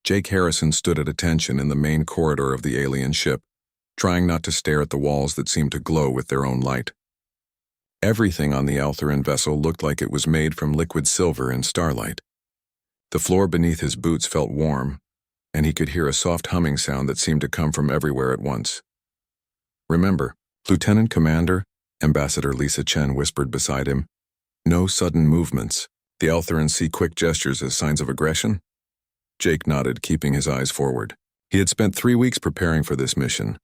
Jake Harrison stood at attention in the main corridor of the alien ship, trying not to stare at the walls that seemed to glow with their own light. Everything on the Altheran vessel looked like it was made from liquid silver in starlight. The floor beneath his boots felt warm, and he could hear a soft humming sound that seemed to come from everywhere at once. "Remember, Lieutenant Commander," Ambassador Lisa Chen whispered beside him. "No sudden movements. The Altherans see quick gestures as signs of aggression." Jake nodded, keeping his eyes forward. He had spent 3 weeks preparing for this mission,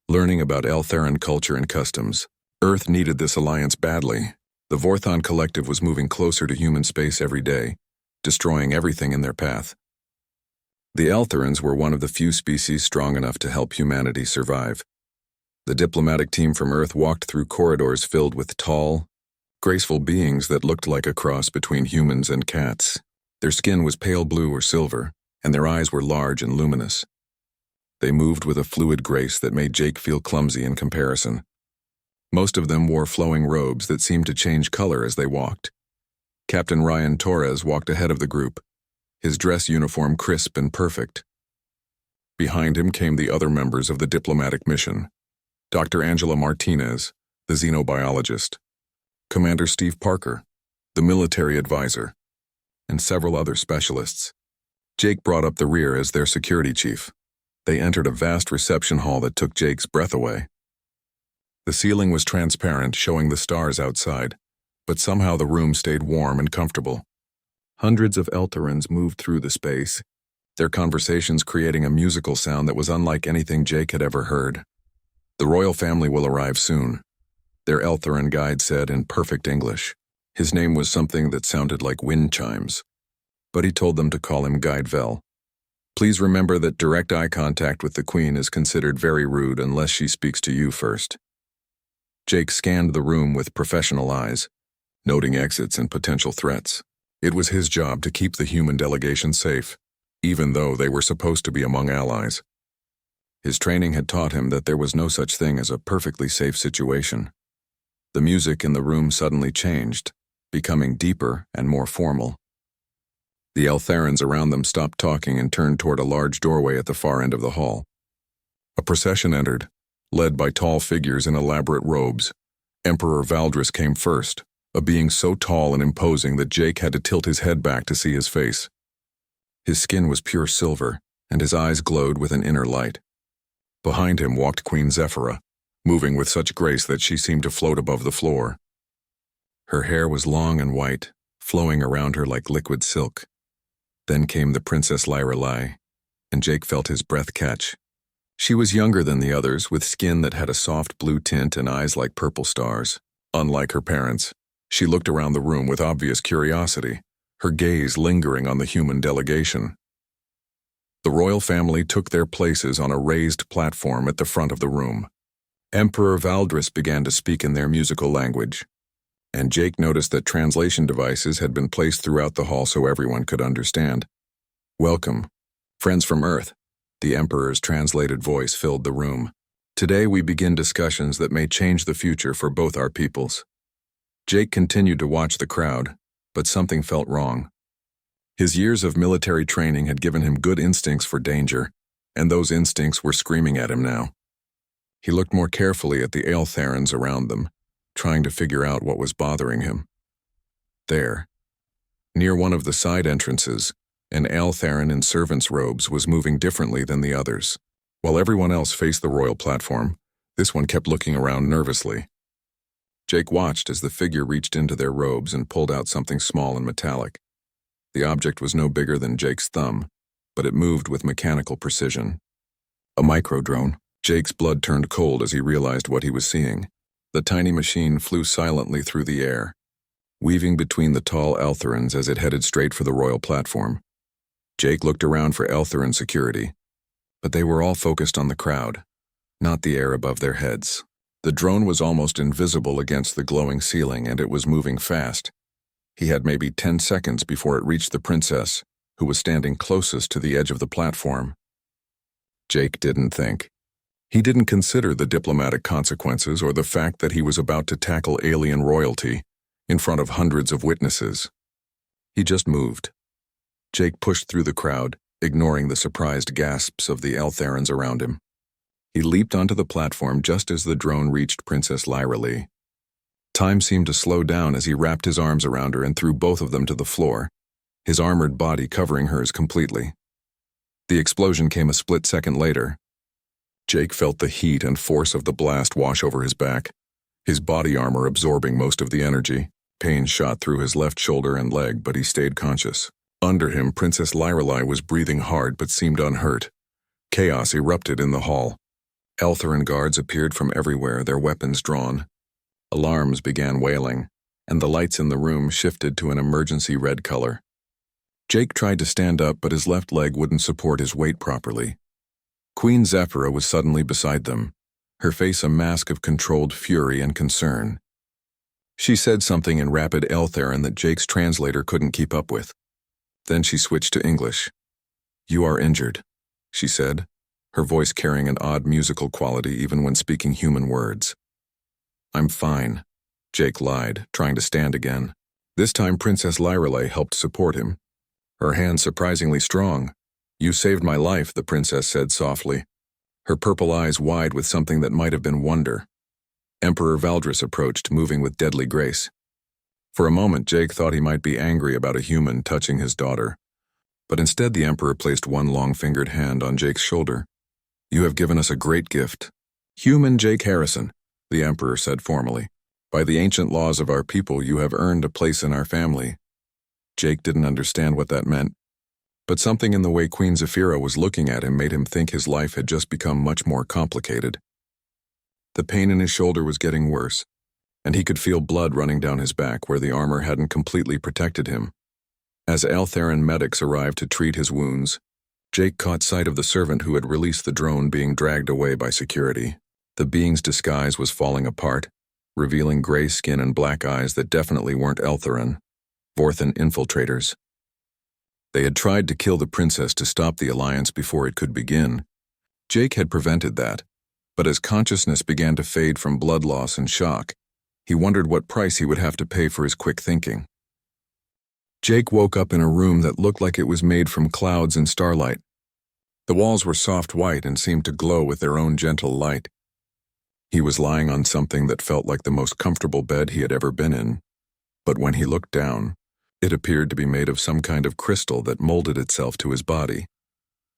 learning about Altheran culture and customs. Earth needed this alliance badly. The Vorthon Collective was moving closer to human space every day, destroying everything in their path. The Altherans were one of the few species strong enough to help humanity survive. The diplomatic team from Earth walked through corridors filled with tall, graceful beings that looked like a cross between humans and cats. Their skin was pale blue or silver, and their eyes were large and luminous. They moved with a fluid grace that made Jake feel clumsy in comparison. Most of them wore flowing robes that seemed to change color as they walked. Captain Ryan Torres walked ahead of the group, his dress uniform crisp and perfect. Behind him came the other members of the diplomatic mission: Dr. Angela Martinez, the xenobiologist, Commander Steve Parker, the military advisor, and several other specialists. Jake brought up the rear as their security chief. They entered a vast reception hall that took Jake's breath away. The ceiling was transparent, showing the stars outside, but somehow the room stayed warm and comfortable. Hundreds of Altherans moved through the space, their conversations creating a musical sound that was unlike anything Jake had ever heard. "The royal family will arrive soon," their Altheran guide said in perfect English. His name was something that sounded like wind chimes, but he told them to call him Guide Vel. "Please remember that direct eye contact with the Queen is considered very rude unless she speaks to you first." Jake scanned the room with professional eyes, noting exits and potential threats. It was his job to keep the human delegation safe, even though they were supposed to be among allies. His training had taught him that there was no such thing as a perfectly safe situation. The music in the room suddenly changed, becoming deeper and more formal. The Altherans around them stopped talking and turned toward a large doorway at the far end of the hall. A procession entered, led by tall figures in elaborate robes. Emperor Valdris came first, a being so tall and imposing that Jake had to tilt his head back to see his face. His skin was pure silver, and his eyes glowed with an inner light. Behind him walked Queen Zephyra, moving with such grace that she seemed to float above the floor. Her hair was long and white, flowing around her like liquid silk. Then came the Princess Lyrelai, and Jake felt his breath catch. She was younger than the others, with skin that had a soft blue tint and eyes like purple stars. Unlike her parents, she looked around the room with obvious curiosity, her gaze lingering on the human delegation. The royal family took their places on a raised platform at the front of the room. Emperor Valdris began to speak in their musical language, and Jake noticed that translation devices had been placed throughout the hall so everyone could understand. "Welcome, friends from Earth." The Emperor's translated voice filled the room. "Today we begin discussions that may change the future for both our peoples." Jake continued to watch the crowd, but something felt wrong. His years of military training had given him good instincts for danger, and those instincts were screaming at him now. He looked more carefully at the Altherans around them, trying to figure out what was bothering him. There, near one of the side entrances, an Altheran in servant's robes was moving differently than the others. While everyone else faced the royal platform, this one kept looking around nervously. Jake watched as the figure reached into their robes and pulled out something small and metallic. The object was no bigger than Jake's thumb, but it moved with mechanical precision. A micro-drone. Jake's blood turned cold as he realized what he was seeing. The tiny machine flew silently through the air, weaving between the tall Altherans as it headed straight for the royal platform. Jake looked around for Altheran security, but they were all focused on the crowd, not the air above their heads. The drone was almost invisible against the glowing ceiling, and it was moving fast. He had maybe 10 seconds before it reached the princess, who was standing closest to the edge of the platform. Jake didn't think. He didn't consider the diplomatic consequences or the fact that he was about to tackle alien royalty in front of hundreds of witnesses. He just moved. Jake pushed through the crowd, ignoring the surprised gasps of the Eltharans around him. He leaped onto the platform just as the drone reached Princess Lyra Lee. Time seemed to slow down as he wrapped his arms around her and threw both of them to the floor, his armored body covering hers completely. The explosion came a split second later. Jake felt the heat and force of the blast wash over his back, his body armor absorbing most of the energy. Pain shot through his left shoulder and leg, but he stayed conscious. Under him, Princess Lyrelei was breathing hard but seemed unhurt. Chaos erupted in the hall. Eltharan guards appeared from everywhere, their weapons drawn. Alarms began wailing, and the lights in the room shifted to an emergency red color. Jake tried to stand up, but his left leg wouldn't support his weight properly. Queen Zephyra was suddenly beside them, her face a mask of controlled fury and concern. She said something in rapid Eltharan that Jake's translator couldn't keep up with. Then she switched to English. "You are injured," she said, her voice carrying an odd musical quality even when speaking human words. "I'm fine," Jake lied, trying to stand again. This time Princess Lyrelei helped support him, her hands surprisingly strong. "You saved my life," the princess said softly, her purple eyes wide with something that might have been wonder. Emperor Valdris approached, moving with deadly grace. For a moment, Jake thought he might be angry about a human touching his daughter, but instead the Emperor placed one long-fingered hand on Jake's shoulder. "You have given us a great gift. Human Jake Harrison," the Emperor said formally. "By the ancient laws of our people, you have earned a place in our family." Jake didn't understand what that meant, but something in the way Queen Zephyra was looking at him made him think his life had just become much more complicated. The pain in his shoulder was getting worse, and he could feel blood running down his back where the armor hadn't completely protected him. As Eltharan medics arrived to treat his wounds, Jake caught sight of the servant who had released the drone being dragged away by security. The being's disguise was falling apart, revealing gray skin and black eyes that definitely weren't Eltharan, Vorthan infiltrators. They had tried to kill the princess to stop the alliance before it could begin. Jake had prevented that, but as consciousness began to fade from blood loss and shock, he wondered what price he would have to pay for his quick thinking. Jake woke up in a room that looked like it was made from clouds and starlight. The walls were soft white and seemed to glow with their own gentle light. He was lying on something that felt like the most comfortable bed he had ever been in, but when he looked down, it appeared to be made of some kind of crystal that molded itself to his body.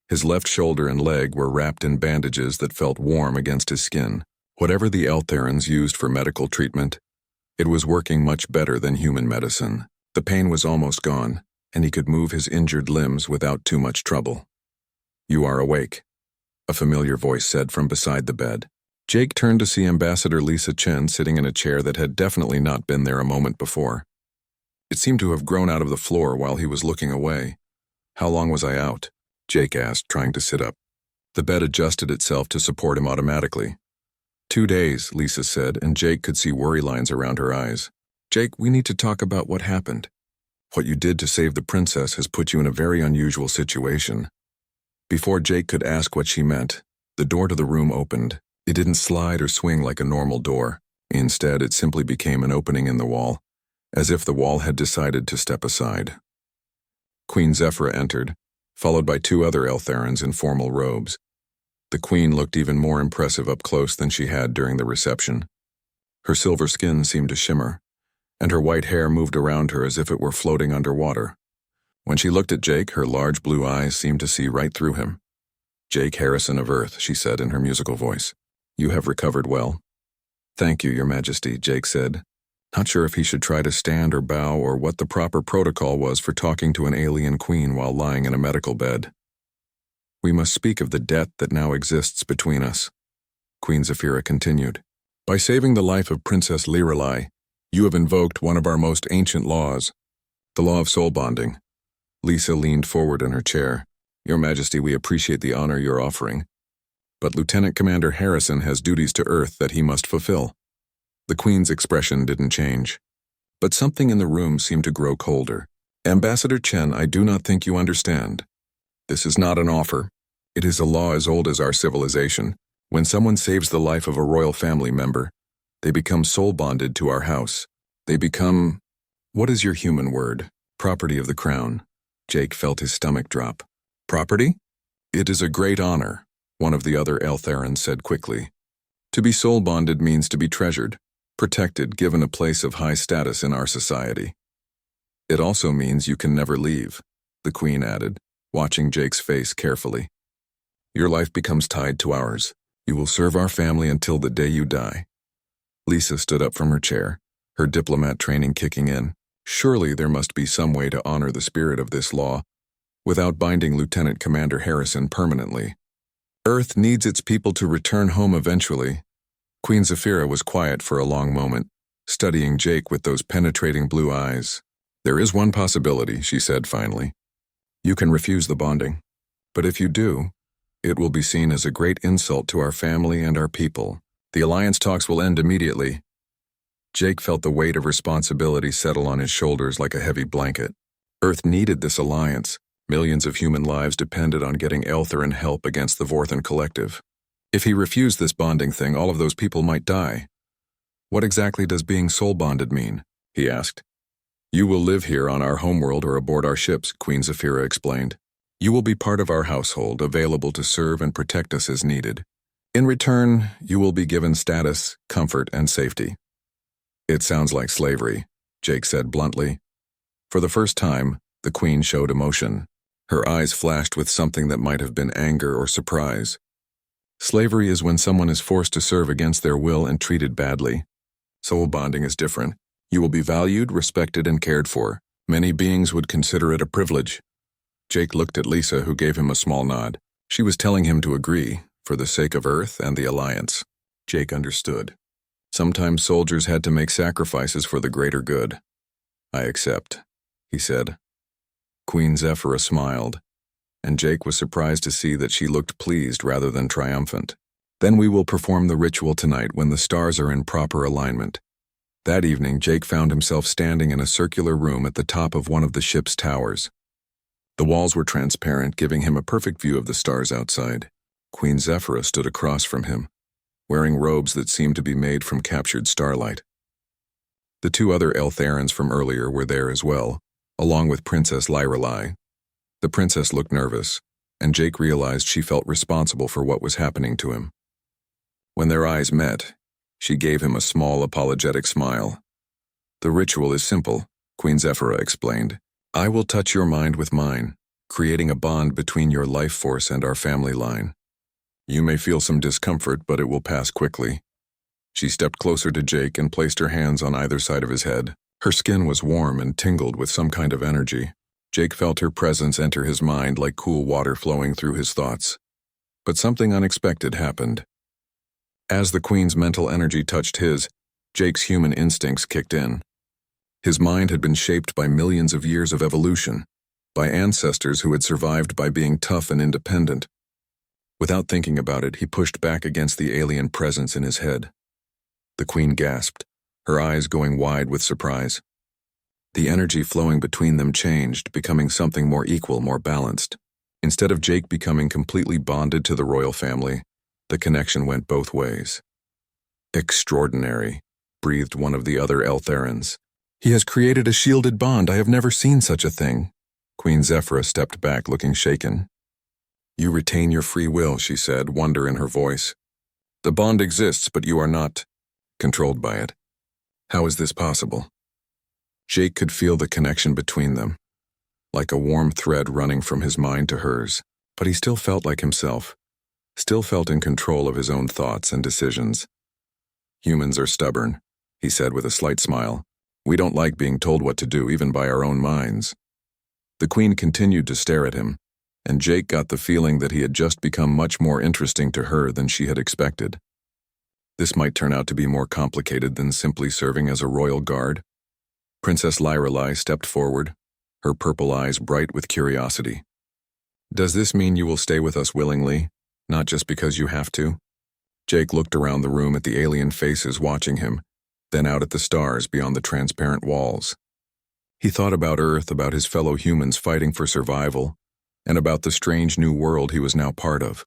His left shoulder and leg were wrapped in bandages that felt warm against his skin. Whatever the Eltharans used for medical treatment, it was working much better than human medicine. The pain was almost gone, and he could move his injured limbs without too much trouble. "You are awake," a familiar voice said from beside the bed. Jake turned to see Ambassador Lisa Chen sitting in a chair that had definitely not been there a moment before. It seemed to have grown out of the floor while he was looking away. "How long was I out?" Jake asked, trying to sit up. The bed adjusted itself to support him automatically. 2 days, Lisa said, and Jake could see worry lines around her eyes. "Jake, we need to talk about what happened. What you did to save the princess has put you in a very unusual situation." Before Jake could ask what she meant, the door to the room opened. It didn't slide or swing like a normal door. Instead, it simply became an opening in the wall, as if the wall had decided to step aside. Queen Zephyra entered, followed by 2 other Eltharans in formal robes. The queen looked even more impressive up close than she had during the reception. Her silver skin seemed to shimmer, and her white hair moved around her as if it were floating underwater. When she looked at Jake, her large blue eyes seemed to see right through him. "Jake Harrison of Earth," she said in her musical voice. "You have recovered well." "Thank you, Your Majesty," Jake said, not sure if he should try to stand or bow or what the proper protocol was for talking to an alien queen while lying in a medical bed. "We must speak of the debt that now exists between us," Queen Zephyra continued. "By saving the life of Princess Lyrelei, you have invoked one of our most ancient laws, the law of soul bonding." Lisa leaned forward in her chair. "Your Majesty, we appreciate the honor you're offering, but Lieutenant Commander Harrison has duties to Earth that he must fulfill." The Queen's expression didn't change, but something in the room seemed to grow colder. "Ambassador Chen, I do not think you understand. This is not an offer. It is a law as old as our civilization. When someone saves the life of a royal family member, they become soul-bonded to our house. They become, what is your human word? Property of the crown." Jake felt his stomach drop. Property? It is a great honor, one of the other Eltharans said quickly. To be soul-bonded means to be treasured, protected, given a place of high status in our society. It also means you can never leave, the Queen added, watching Jake's face carefully. Your life becomes tied to ours. You will serve our family until the day you die. Lisa stood up from her chair, her diplomat training kicking in. Surely there must be some way to honor the spirit of this law without binding Lieutenant Commander Harrison permanently. Earth needs its people to return home eventually. Queen Zafira was quiet for a long moment, studying Jake with those penetrating blue eyes. There is one possibility, she said finally. You can refuse the bonding. But if you do, it will be seen as a great insult to our family and our people. The alliance talks will end immediately. Jake felt the weight of responsibility settle on his shoulders like a heavy blanket. Earth needed this alliance. Millions of human lives depended on getting Eltharan help against the Vorthan Collective. If he refused this bonding thing, all of those people might die. What exactly does being soul-bonded mean? He asked. You will live here on our homeworld or aboard our ships, Queen Zafira explained. You will be part of our household, available to serve and protect us as needed. In return, you will be given status, comfort, and safety. It sounds like slavery, Jake said bluntly. For the first time, the Queen showed emotion. Her eyes flashed with something that might have been anger or surprise. Slavery is when someone is forced to serve against their will and treated badly. Soul bonding is different. You will be valued, respected, and cared for. Many beings would consider it a privilege. Jake looked at Lisa, who gave him a small nod. She was telling him to agree, for the sake of Earth and the Alliance. Jake understood. Sometimes soldiers had to make sacrifices for the greater good. I accept, he said. Queen Zafira smiled, and Jake was surprised to see that she looked pleased rather than triumphant. Then we will perform the ritual tonight when the stars are in proper alignment. That evening, Jake found himself standing in a circular room at the top of one of the ship's towers. The walls were transparent, giving him a perfect view of the stars outside. Queen Zafira stood across from him, wearing robes that seemed to be made from captured starlight. The two other Eltharans from earlier were there as well, along with Princess Lyrelai. The princess looked nervous, and Jake realized she felt responsible for what was happening to him. When their eyes met, she gave him a small apologetic smile. The ritual is simple, Queen Zafira explained. I will touch your mind with mine, creating a bond between your life force and our family line. You may feel some discomfort, but it will pass quickly. She stepped closer to Jake and placed her hands on either side of his head. Her skin was warm and tingled with some kind of energy. Jake felt her presence enter his mind like cool water flowing through his thoughts. But something unexpected happened. As the Queen's mental energy touched his, Jake's human instincts kicked in. His mind had been shaped by millions of years of evolution, by ancestors who had survived by being tough and independent. Without thinking about it, he pushed back against the alien presence in his head. The Queen gasped, her eyes going wide with surprise. The energy flowing between them changed, becoming something more equal, more balanced. Instead of Jake becoming completely bonded to the royal family, the connection went both ways. Extraordinary, breathed one of the other Eltharans. He has created a shielded bond. I have never seen such a thing. Queen Zafira stepped back, looking shaken. You retain your free will, she said, wonder in her voice. The bond exists, but you are not controlled by it. How is this possible? Jake could feel the connection between them, like a warm thread running from his mind to hers, but he still felt like himself, still felt in control of his own thoughts and decisions. Humans are stubborn, he said with a slight smile. We don't like being told what to do, even by our own minds. The Queen continued to stare at him, and Jake got the feeling that he had just become much more interesting to her than she had expected. This might turn out to be more complicated than simply serving as a royal guard. Princess Lyrelai stepped forward, her purple eyes bright with curiosity. Does this mean you will stay with us willingly, not just because you have to? Jake looked around the room at the alien faces watching him, then out at the stars beyond the transparent walls. He thought about Earth, about his fellow humans fighting for survival, and about the strange new world he was now part of.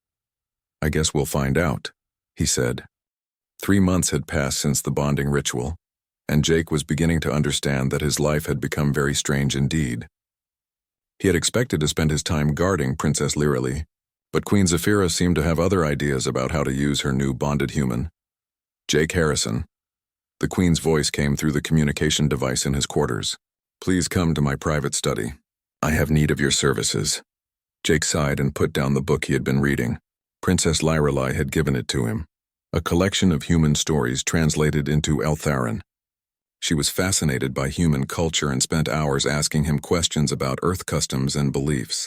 I guess we'll find out, he said. 3 months had passed since the bonding ritual, and Jake was beginning to understand that his life had become very strange indeed. He had expected to spend his time guarding Princess Lyrily, but Queen Zephyra seemed to have other ideas about how to use her new bonded human. Jake Harrison. The Queen's voice came through the communication device in his quarters. Please come to my private study. I have need of your services. Jake sighed and put down the book he had been reading. Princess Lyrily had given it to him. A collection of human stories translated into Eltharan. She was fascinated by human culture and spent hours asking him questions about Earth customs and beliefs.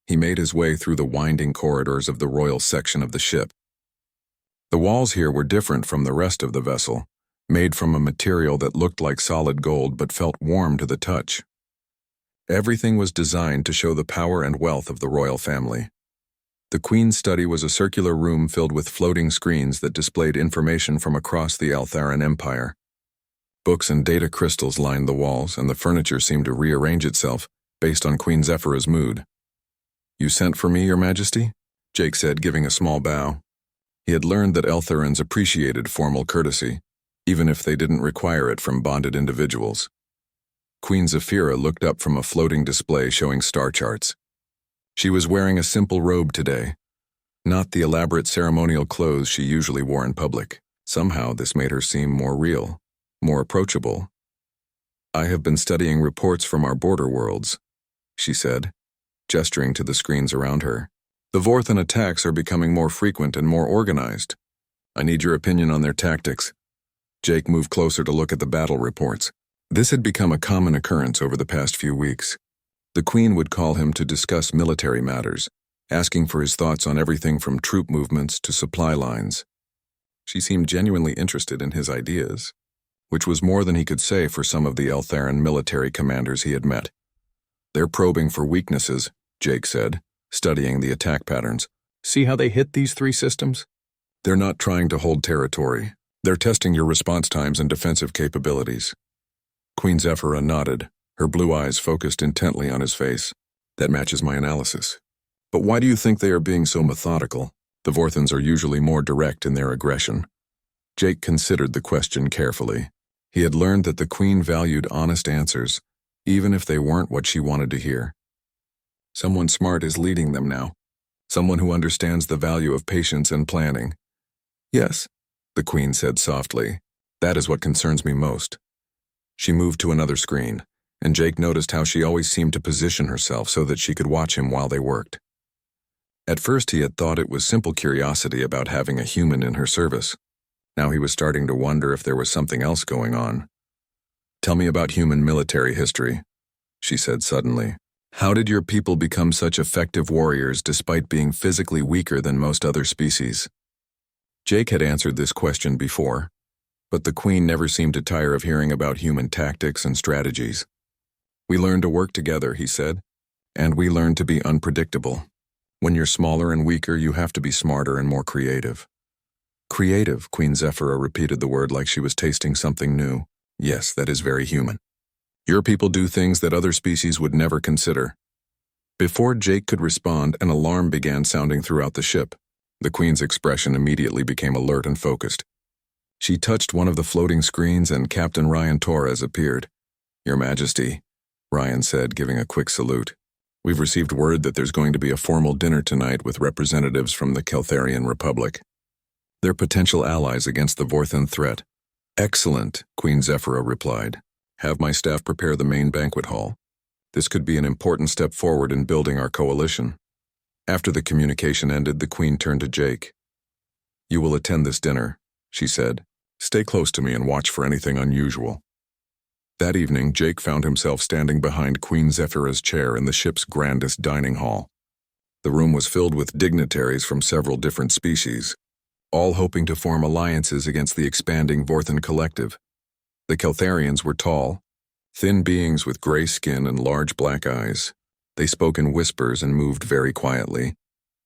He made his way through the winding corridors of the royal section of the ship. The walls here were different from the rest of the vessel, made from a material that looked like solid gold but felt warm to the touch. Everything was designed to show the power and wealth of the royal family. The Queen's study was a circular room filled with floating screens that displayed information from across the Eltharan Empire. Books and data crystals lined the walls, and the furniture seemed to rearrange itself based on Queen Zephyra's mood. You sent for me, Your Majesty? Jake said, giving a small bow. He had learned that Eltharans appreciated formal courtesy, even if they didn't require it from bonded individuals. Queen Zephyra looked up from a floating display showing star charts. She was wearing a simple robe today, not the elaborate ceremonial clothes she usually wore in public. Somehow this made her seem more real, more approachable. I have been studying reports from our border worlds, she said, gesturing to the screens around her. The Vorthan attacks are becoming more frequent and more organized. I need your opinion on their tactics. Jake moved closer to look at the battle reports. This had become a common occurrence over the past few weeks. The Queen would call him to discuss military matters, asking for his thoughts on everything from troop movements to supply lines. She seemed genuinely interested in his ideas, which was more than he could say for some of the Eltharan military commanders he had met. They're probing for weaknesses, Jake said, studying the attack patterns. See how they hit these 3 systems? They're not trying to hold territory. They're testing your response times and defensive capabilities. Queen Zephyra nodded, her blue eyes focused intently on his face. That matches my analysis. But why do you think they are being so methodical? The Vorthans are usually more direct in their aggression. Jake considered the question carefully. He had learned that the Queen valued honest answers, even if they weren't what she wanted to hear. Someone smart is leading them now. Someone who understands the value of patience and planning. Yes, the Queen said softly. That is what concerns me most. She moved to another screen, and Jake noticed how she always seemed to position herself so that she could watch him while they worked. At first he had thought it was simple curiosity about having a human in her service. Now he was starting to wonder if there was something else going on. Tell me about human military history, she said suddenly. How did your people become such effective warriors despite being physically weaker than most other species? Jake had answered this question before, but the Queen never seemed to tire of hearing about human tactics and strategies. We learned to work together, he said, and we learned to be unpredictable. When you're smaller and weaker, you have to be smarter and more creative. Creative, Queen Zephyra repeated the word like she was tasting something new. Yes, that is very human. Your people do things that other species would never consider. Before Jake could respond, an alarm began sounding throughout the ship. The Queen's expression immediately became alert and focused. She touched one of the floating screens and Captain Ryan Torres appeared. Your Majesty, Ryan said, giving a quick salute. We've received word that there's going to be a formal dinner tonight with representatives from the Keltharian Republic. They're potential allies against the Vorthan threat. Excellent, Queen Zephyra replied. Have my staff prepare the main banquet hall. This could be an important step forward in building our coalition. After the communication ended, the Queen turned to Jake. You will attend this dinner, she said. Stay close to me and watch for anything unusual. That evening, Jake found himself standing behind Queen Zephyra's chair in the ship's grandest dining hall. The room was filled with dignitaries from several different species, all hoping to form alliances against the expanding Vorthan collective. The Keltharians were tall, thin beings with gray skin and large black eyes. They spoke in whispers and moved very quietly,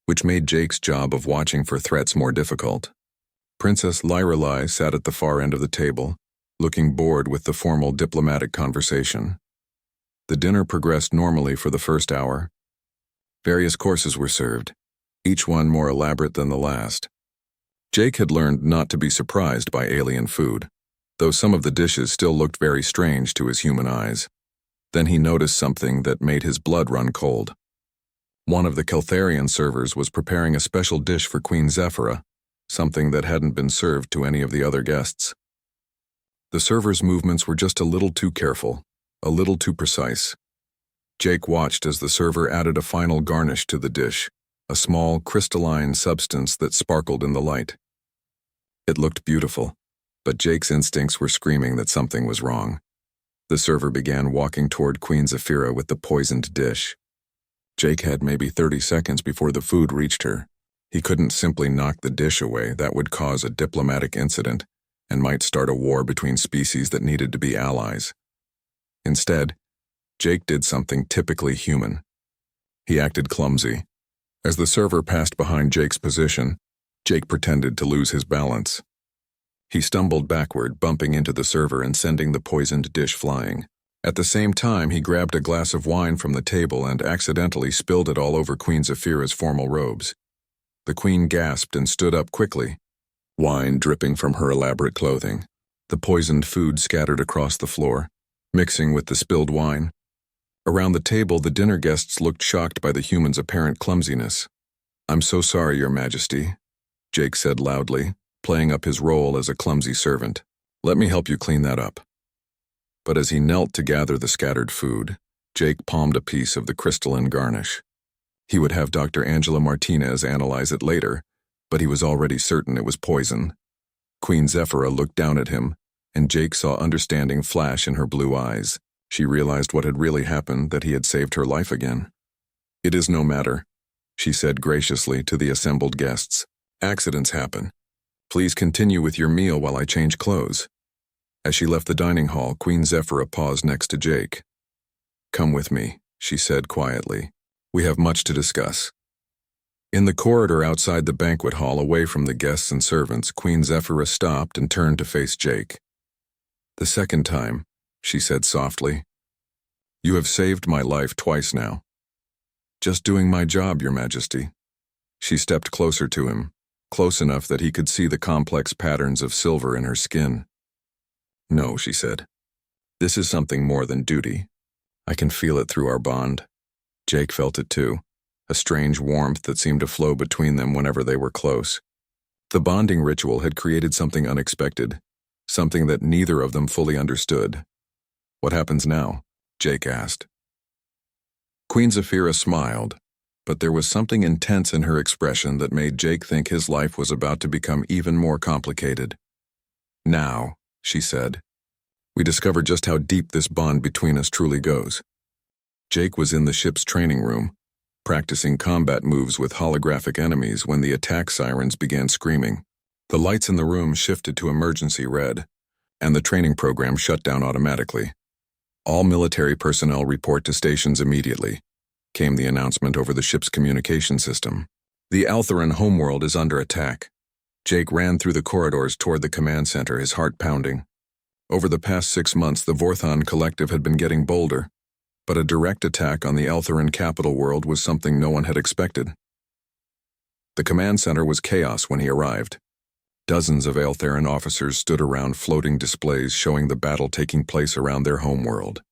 which made Jake's job of watching for threats more difficult. Princess Lyrily sat at the far end of the table, looking bored with the formal diplomatic conversation. The dinner progressed normally for the first hour. Various courses were served, each one more elaborate than the last. Jake had learned not to be surprised by alien food, though some of the dishes still looked very strange to his human eyes. Then he noticed something that made his blood run cold. One of the Keltharian servers was preparing a special dish for Queen Zephyra, something that hadn't been served to any of the other guests. The server's movements were just a little too careful, a little too precise. Jake watched as the server added a final garnish to the dish, a small, crystalline substance that sparkled in the light. It looked beautiful, but Jake's instincts were screaming that something was wrong. The server began walking toward Queen Zephyra with the poisoned dish. Jake had maybe 30 seconds before the food reached her. He couldn't simply knock the dish away. That would cause a diplomatic incident and might start a war between species that needed to be allies. Instead, Jake did something typically human. He acted clumsy. As the server passed behind Jake's position, Jake pretended to lose his balance. He stumbled backward, bumping into the server and sending the poisoned dish flying. At the same time, he grabbed a glass of wine from the table and accidentally spilled it all over Queen Zephyra's formal robes. The queen gasped and stood up quickly, wine dripping from her elaborate clothing. The poisoned food scattered across the floor, mixing with the spilled wine. Around the table, the dinner guests looked shocked by the human's apparent clumsiness. "I'm so sorry, Your Majesty," Jake said loudly, playing up his role as a clumsy servant. "Let me help you clean that up." But as he knelt to gather the scattered food, Jake palmed a piece of the crystalline garnish. He would have Dr. Angela Martinez analyze it later, but he was already certain it was poison. Queen Zephyra looked down at him, and Jake saw understanding flash in her blue eyes. She realized what had really happened, that he had saved her life again. "It is no matter," she said graciously to the assembled guests. "Accidents happen. Please continue with your meal while I change clothes." As she left the dining hall, Queen Zephyra paused next to Jake. "Come with me," she said quietly. "We have much to discuss." In the corridor outside the banquet hall, away from the guests and servants, Queen Zephyra stopped and turned to face Jake. "The second time," she said softly. "You have saved my life twice now." "Just doing my job, Your Majesty." She stepped closer to him, close enough that he could see the complex patterns of silver in her skin. "No," she said. "This is something more than duty. I can feel it through our bond." Jake felt it too, a strange warmth that seemed to flow between them whenever they were close. The bonding ritual had created something unexpected, something that neither of them fully understood. "What happens now?" Jake asked. Queen Zephyra smiled, but there was something intense in her expression that made Jake think his life was about to become even more complicated. "Now," she said, "we discover just how deep this bond between us truly goes." Jake was in the ship's training room, practicing combat moves with holographic enemies when the attack sirens began screaming. The lights in the room shifted to emergency red, and the training program shut down automatically. "All military personnel report to stations immediately," came the announcement over the ship's communication system. "The Altheran homeworld is under attack." Jake ran through the corridors toward the command center, his heart pounding. Over the past 6 months, the Vorthon collective had been getting bolder, but a direct attack on the Altheran capital world was something no one had expected. The command center was chaos when he arrived. Dozens of Altheran officers stood around floating displays showing the battle taking place around their homeworld.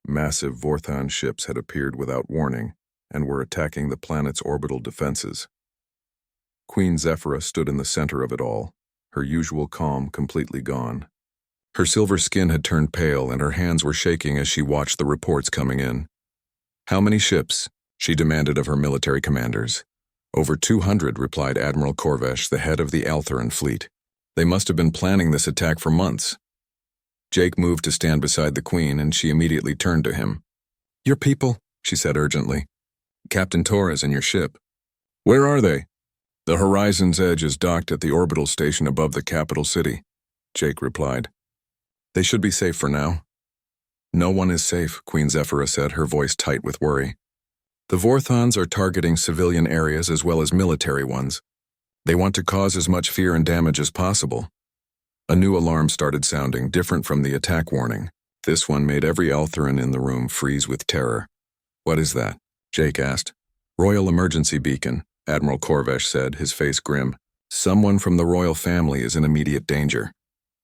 Massive Vorthon ships had appeared without warning and were attacking the planet's orbital defenses. Queen Zephyra stood in the center of it all, her usual calm completely gone. Her silver skin had turned pale and her hands were shaking as she watched the reports coming in. "How many ships?" she demanded of her military commanders. "Over 200, replied Admiral Corvesh, the head of the Altheran fleet. "They must have been planning this attack for months." Jake moved to stand beside the Queen, and she immediately turned to him. "Your people," she said urgently. "Captain Torres and your ship." "Where are they?" "The Horizon's Edge is docked at the orbital station above the capital city," Jake replied. "They should be safe for now." "No one is safe," Queen Zephyra said, her voice tight with worry. "The Vorthons are targeting civilian areas as well as military ones. They want to cause as much fear and damage as possible." A new alarm started sounding, different from the attack warning. This one made every Altheran in the room freeze with terror. "What is that?" Jake asked. "Royal emergency beacon," Admiral Corvesh said, his face grim. "Someone from the royal family is in immediate danger."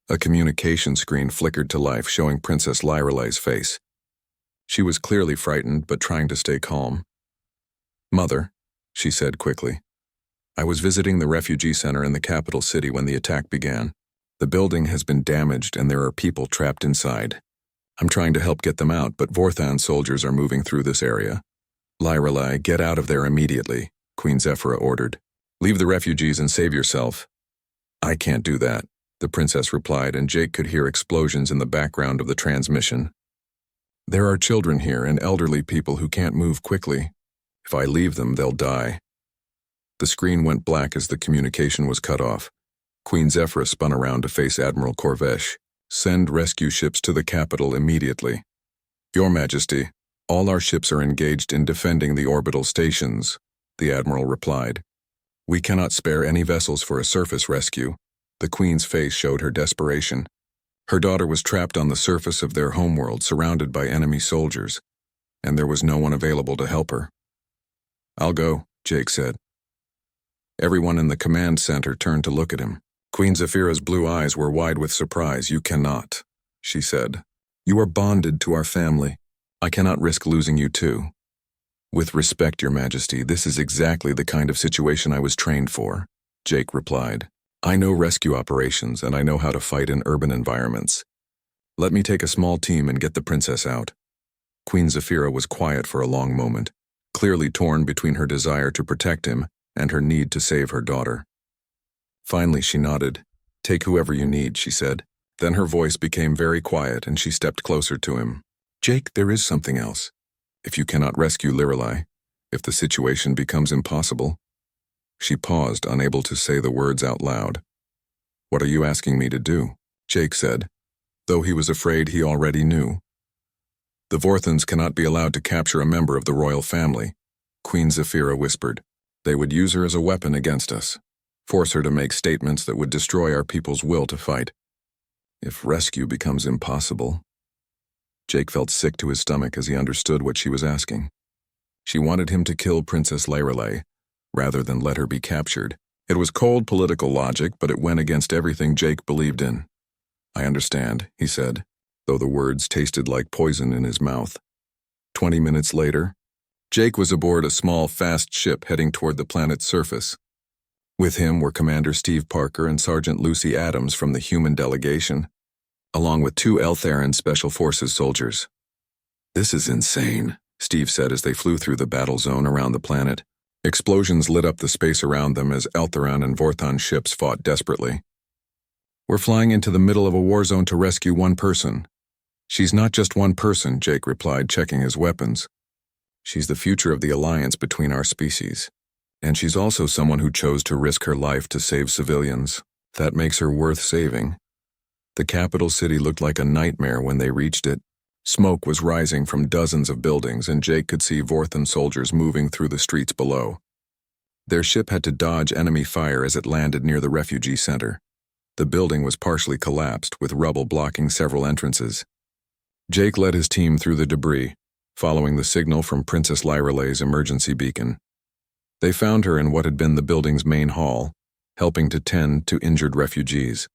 A communication screen flickered to life, showing Princess Lyrelai's face. She was clearly frightened, but trying to stay calm. "Mother," she said quickly, "I was visiting the refugee center in the capital city when the attack began. The building has been damaged and there are people trapped inside. I'm trying to help get them out, but Vorthan soldiers are moving through this area." "Lyrelai, get out of there immediately," Queen Zephyra ordered. "Leave the refugees and save yourself." "I can't do that," the princess replied, and Jake could hear explosions in the background of the transmission. "There are children here and elderly people who can't move quickly. If I leave them, they'll die." The screen went black as the communication was cut off. Queen Zephyra spun around to face Admiral Corvesh. "Send rescue ships to the capital immediately." "Your Majesty, all our ships are engaged in defending the orbital stations," the Admiral replied. "We cannot spare any vessels for a surface rescue." The Queen's face showed her desperation. Her daughter was trapped on the surface of their homeworld, surrounded by enemy soldiers, and there was no one available to help her. "I'll go," Jake said. Everyone in the command center turned to look at him. Queen Zephyra's blue eyes were wide with surprise. "You cannot," she said. "You are bonded to our family. I cannot risk losing you too." "With respect, Your Majesty, this is exactly the kind of situation I was trained for," Jake replied. "I know rescue operations and I know how to fight in urban environments. Let me take a small team and get the princess out." Queen Zephyra was quiet for a long moment, clearly torn between her desire to protect him and her need to save her daughter. Finally, she nodded. "Take whoever you need," she said. Then her voice became very quiet and she stepped closer to him. "Jake, there is something else. If you cannot rescue Lyrelai, if the situation becomes impossible." She paused, unable to say the words out loud. "What are you asking me to do?" Jake said, though he was afraid he already knew. "The Vorthans cannot be allowed to capture a member of the royal family," Queen Zephyra whispered. "They would use her as a weapon against us, force her to make statements that would destroy our people's will to fight. If rescue becomes impossible..." Jake felt sick to his stomach as he understood what she was asking. She wanted him to kill Princess Lyrelai, rather than let her be captured. It was cold political logic, but it went against everything Jake believed in. "I understand," he said, though the words tasted like poison in his mouth. 20 minutes later, Jake was aboard a small, fast ship heading toward the planet's surface. With him were Commander Steve Parker and Sergeant Lucy Adams from the human delegation, along with 2 Eltheran Special Forces soldiers. "This is insane," Steve said as they flew through the battle zone around the planet. Explosions lit up the space around them as Eltheran and Vorthan ships fought desperately. "We're flying into the middle of a war zone to rescue one person." "She's not just one person," Jake replied, checking his weapons. "She's the future of the alliance between our species. And she's also someone who chose to risk her life to save civilians. That makes her worth saving." The capital city looked like a nightmare when they reached it. Smoke was rising from dozens of buildings, and Jake could see Vorthan soldiers moving through the streets below. Their ship had to dodge enemy fire as it landed near the refugee center. The building was partially collapsed, with rubble blocking several entrances. Jake led his team through the debris, following the signal from Princess Lyrelai's emergency beacon. They found her in what had been the building's main hall, helping to tend to injured refugees.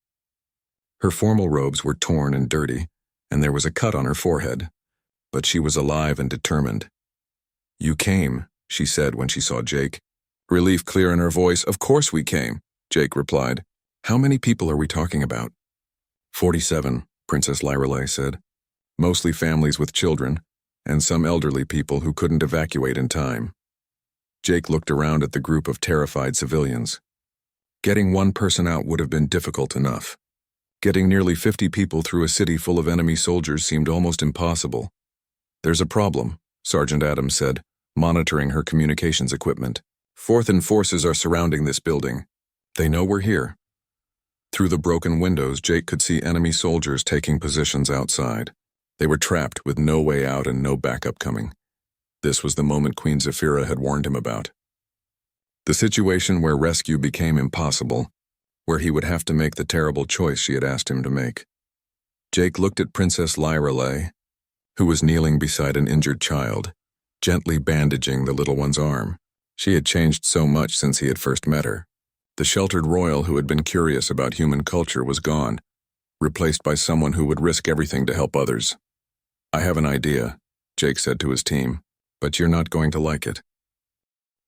Her formal robes were torn and dirty, and there was a cut on her forehead, but she was alive and determined. "You came," she said when she saw Jake. Relief clear in her voice. "Of course we came," Jake replied. "How many people are we talking about?" 47, Princess Lyrelai said. "Mostly families with children, and some elderly people who couldn't evacuate in time." Jake looked around at the group of terrified civilians. Getting one person out would have been difficult enough. Getting nearly 50 people through a city full of enemy soldiers seemed almost impossible. "There's a problem," Sergeant Adams said, monitoring her communications equipment. "Vorthan forces are surrounding this building. They know we're here." Through the broken windows, Jake could see enemy soldiers taking positions outside. They were trapped with no way out and no backup coming. This was the moment Queen Zephyra had warned him about. The situation where rescue became impossible, where he would have to make the terrible choice she had asked him to make. Jake looked at Princess Lyrelai, who was kneeling beside an injured child, gently bandaging the little one's arm. She had changed so much since he had first met her. The sheltered royal who had been curious about human culture was gone, replaced by someone who would risk everything to help others. "I have an idea," Jake said to his team, "but you're not going to like it."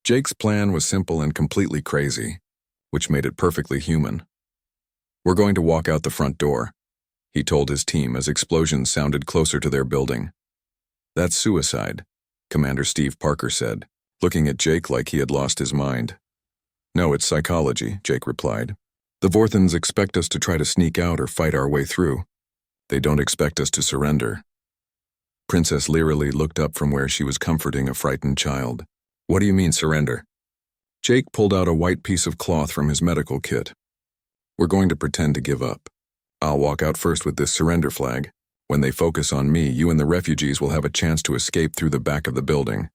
Jake's plan was simple and completely crazy, which made it perfectly human. "We're going to walk out the front door," he told his team as explosions sounded closer to their building. "That's suicide," Commander Steve Parker said, looking at Jake like he had lost his mind. "No, it's psychology," Jake replied. "The Vorthans expect us to try to sneak out or fight our way through. They don't expect us to surrender." Princess Leerily looked up from where she was comforting a frightened child. "What do you mean, surrender?" Jake pulled out a white piece of cloth from his medical kit. "We're going to pretend to give up. I'll walk out first with this surrender flag. When they focus on me, you and the refugees will have a chance to escape through the back of the building."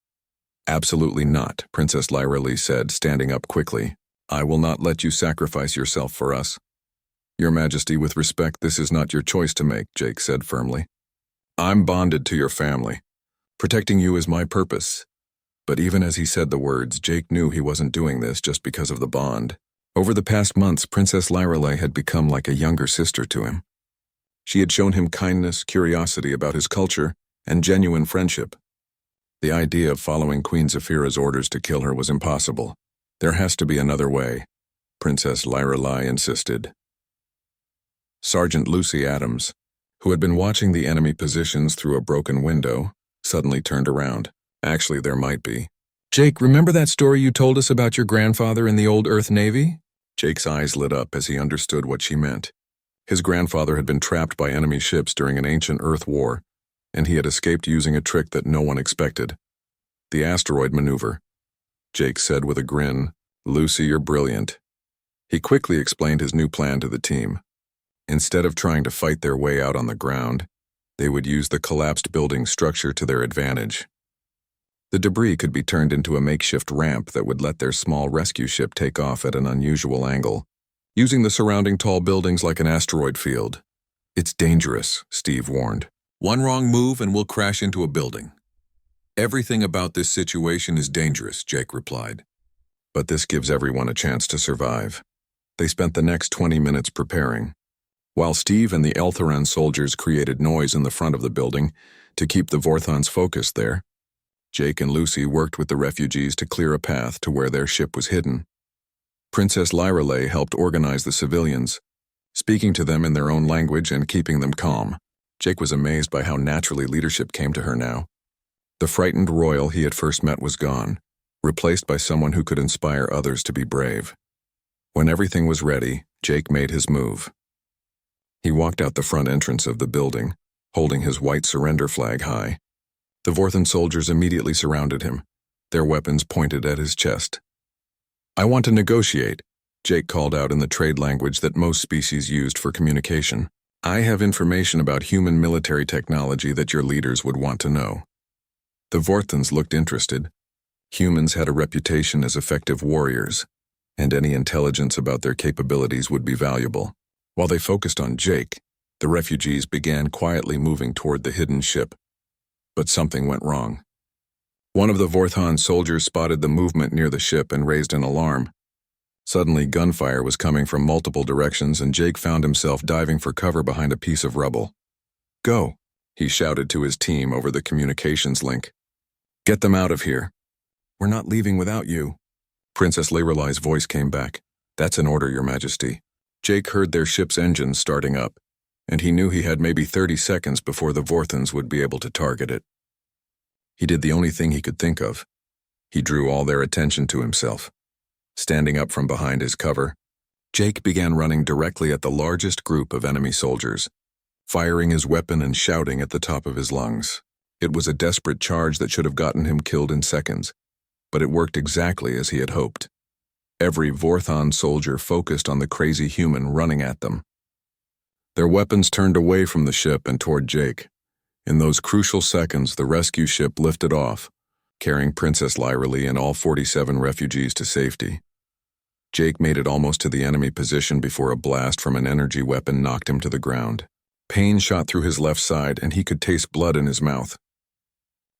"Absolutely not," Princess Leerily said, standing up quickly. "I will not let you sacrifice yourself for us." "Your Majesty, with respect, this is not your choice to make," Jake said firmly. "I'm bonded to your family. Protecting you is my purpose." But even as he said the words, Jake knew he wasn't doing this just because of the bond. Over the past months, Princess Leerily had become like a younger sister to him. She had shown him kindness, curiosity about his culture, and genuine friendship. The idea of following Queen Zephyra's orders to kill her was impossible. "There has to be another way," Princess Leerily insisted. Sergeant Lucy Adams, who had been watching the enemy positions through a broken window, suddenly turned around. "Actually, there might be." "Jake, remember that story you told us about your grandfather in the old Earth Navy?" Jake's eyes lit up as he understood what she meant. His grandfather had been trapped by enemy ships during an ancient Earth war, and he had escaped using a trick that no one expected. "The asteroid maneuver," Jake said with a grin. "Lucy, you're brilliant." He quickly explained his new plan to the team. Instead of trying to fight their way out on the ground, they would use the collapsed building structure to their advantage. The debris could be turned into a makeshift ramp that would let their small rescue ship take off at an unusual angle, using the surrounding tall buildings like an asteroid field. "It's dangerous," Steve warned. "One wrong move and we'll crash into a building." "Everything about this situation is dangerous," Jake replied. "But this gives everyone a chance to survive." They spent the next 20 minutes preparing, while Steve and the Eltheran soldiers created noise in the front of the building to keep the Vorthons focused there. Jake and Lucy worked with the refugees to clear a path to where their ship was hidden. Princess Leerily helped organize the civilians, speaking to them in their own language and keeping them calm. Jake was amazed by how naturally leadership came to her now. The frightened royal he had first met was gone, replaced by someone who could inspire others to be brave. When everything was ready, Jake made his move. He walked out the front entrance of the building, holding his white surrender flag high. The Vorthan soldiers immediately surrounded him, their weapons pointed at his chest. "I want to negotiate," Jake called out in the trade language that most species used for communication. "I have information about human military technology that your leaders would want to know." The Vorthans looked interested. Humans had a reputation as effective warriors, and any intelligence about their capabilities would be valuable. While they focused on Jake, the refugees began quietly moving toward the hidden ship. But something went wrong. One of the Vorthon soldiers spotted the movement near the ship and raised an alarm. Suddenly, gunfire was coming from multiple directions, and Jake found himself diving for cover behind a piece of rubble. "Go," he shouted to his team over the communications link. "Get them out of here." "We're not leaving without you." Princess Leerili's voice came back. "That's an order, Your Majesty." Jake heard their ship's engines starting up, and he knew he had maybe 30 seconds before the Vorthans would be able to target it. He did the only thing he could think of. He drew all their attention to himself. Standing up from behind his cover, Jake began running directly at the largest group of enemy soldiers, firing his weapon and shouting at the top of his lungs. It was a desperate charge that should have gotten him killed in seconds, but it worked exactly as he had hoped. Every Vorthon soldier focused on the crazy human running at them. Their weapons turned away from the ship and toward Jake. In those crucial seconds, the rescue ship lifted off, carrying Princess Leerily and all 47 refugees to safety. Jake made it almost to the enemy position before a blast from an energy weapon knocked him to the ground. Pain shot through his left side, and he could taste blood in his mouth.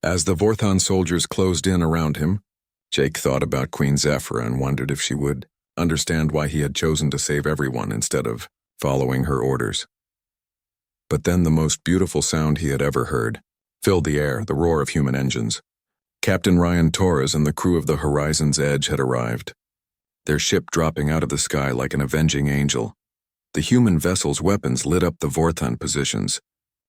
As the Vorthon soldiers closed in around him, Jake thought about Queen Zephyra and wondered if she would understand why he had chosen to save everyone instead of following her orders. But then the most beautiful sound he had ever heard. filled the air, the roar of human engines. Captain Ryan Torres and the crew of the Horizon's Edge had arrived, their ship dropping out of the sky like an avenging angel. The human vessel's weapons lit up the Vorthon positions,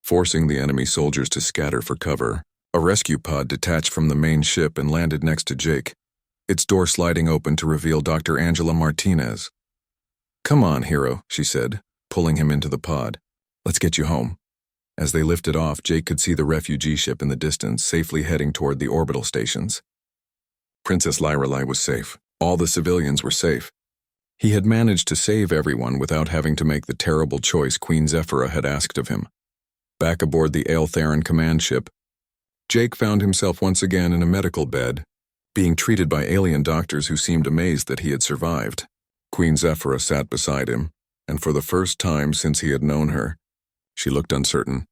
forcing the enemy soldiers to scatter for cover. A rescue pod detached from the main ship and landed next to Jake, its door sliding open to reveal Dr. Angela Martinez. "Come on, hero," she said, pulling him into the pod. "Let's get you home." As they lifted off, Jake could see the refugee ship in the distance, safely heading toward the orbital stations. Princess Lyrelei was safe. All the civilians were safe. He had managed to save everyone without having to make the terrible choice Queen Zephyra had asked of him. Back aboard the Aeltheran command ship, Jake found himself once again in a medical bed, being treated by alien doctors who seemed amazed that he had survived. Queen Zephyra sat beside him, and for the first time since he had known her, she looked uncertain.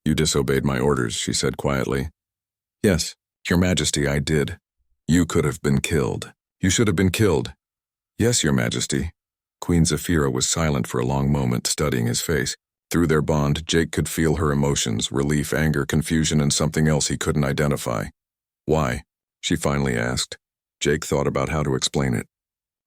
"You disobeyed my orders," she said quietly. "Yes, Your Majesty, I did. You could have been killed. You should have been killed." "Yes, Your Majesty." Queen Zephyra was silent for a long moment, studying his face. Through their bond, Jake could feel her emotions, relief, anger, confusion, and something else he couldn't identify. "Why?" she finally asked. Jake thought about how to explain it.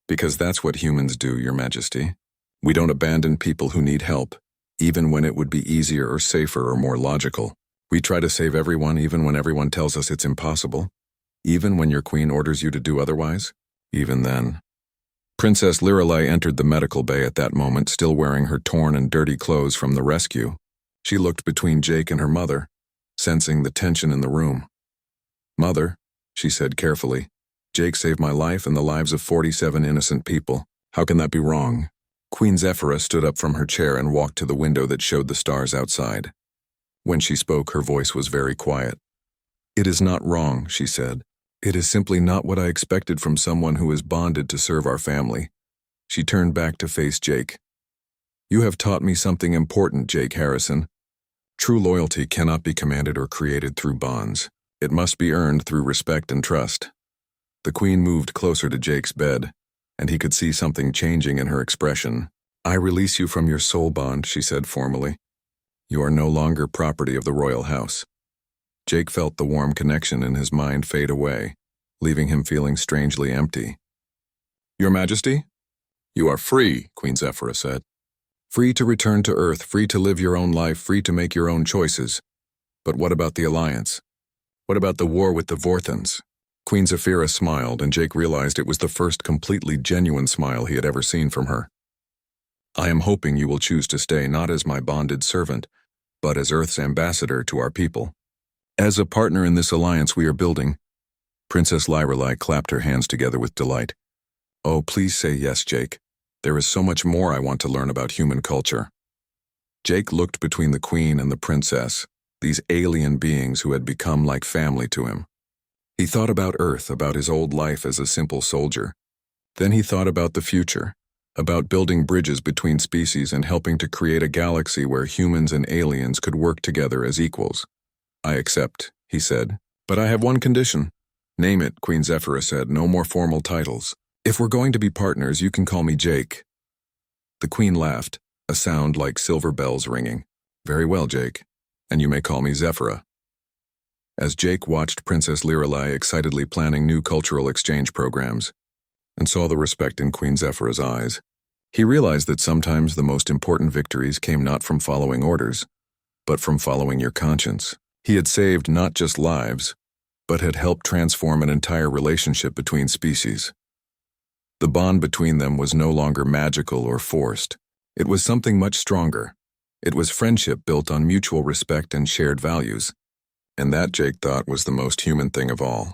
"Because that's what humans do, Your Majesty. We don't abandon people who need help, even when it would be easier or safer or more logical. We try to save everyone even when everyone tells us it's impossible. Even when your queen orders you to do otherwise. Even then." Princess Lyrelei entered the medical bay at that moment, still wearing her torn and dirty clothes from the rescue. She looked between Jake and her mother, sensing the tension in the room. "Mother," she said carefully, "Jake saved my life and the lives of 47 innocent people. How can that be wrong?" Queen Zephyra stood up from her chair and walked to the window that showed the stars outside. When she spoke, her voice was very quiet. "It is not wrong," she said. "It is simply not what I expected from someone who is bonded to serve our family." She turned back to face Jake. "You have taught me something important, Jake Harrison. True loyalty cannot be commanded or created through bonds. It must be earned through respect and trust." The Queen moved closer to Jake's bed, and he could see something changing in her expression. "I release you from your soul bond," she said formally. "You are no longer property of the royal house." Jake felt the warm connection in his mind fade away, leaving him feeling strangely empty. "Your Majesty?" "You are free," Queen Zephyra said. "Free to return to Earth, free to live your own life, free to make your own choices. But what about the Alliance? What about the war with the Vorthons?" Queen Zephyra smiled, and Jake realized it was the first completely genuine smile he had ever seen from her. "I am hoping you will choose to stay not as my bonded servant, but as Earth's ambassador to our people. As a partner in this alliance we are building." Princess Lyrelei clapped her hands together with delight. "Oh, please say yes, Jake. There is so much more I want to learn about human culture." Jake looked between the Queen and the Princess, these alien beings who had become like family to him. He thought about Earth, about his old life as a simple soldier. Then he thought about the future, about building bridges between species and helping to create a galaxy where humans and aliens could work together as equals. "I accept," he said, "but I have one condition." "Name it," Queen Zephyra said, "no more formal titles. If we're going to be partners, you can call me Jake." The Queen laughed, a sound like silver bells ringing. "Very well, Jake, and you may call me Zephyra." As Jake watched Princess Lyrelei excitedly planning new cultural exchange programs, and saw the respect in Queen Zephyra's eyes, he realized that sometimes the most important victories came not from following orders, but from following your conscience. He had saved not just lives, but had helped transform an entire relationship between species. The bond between them was no longer magical or forced. It was something much stronger. It was friendship built on mutual respect and shared values. And that, Jake thought, was the most human thing of all.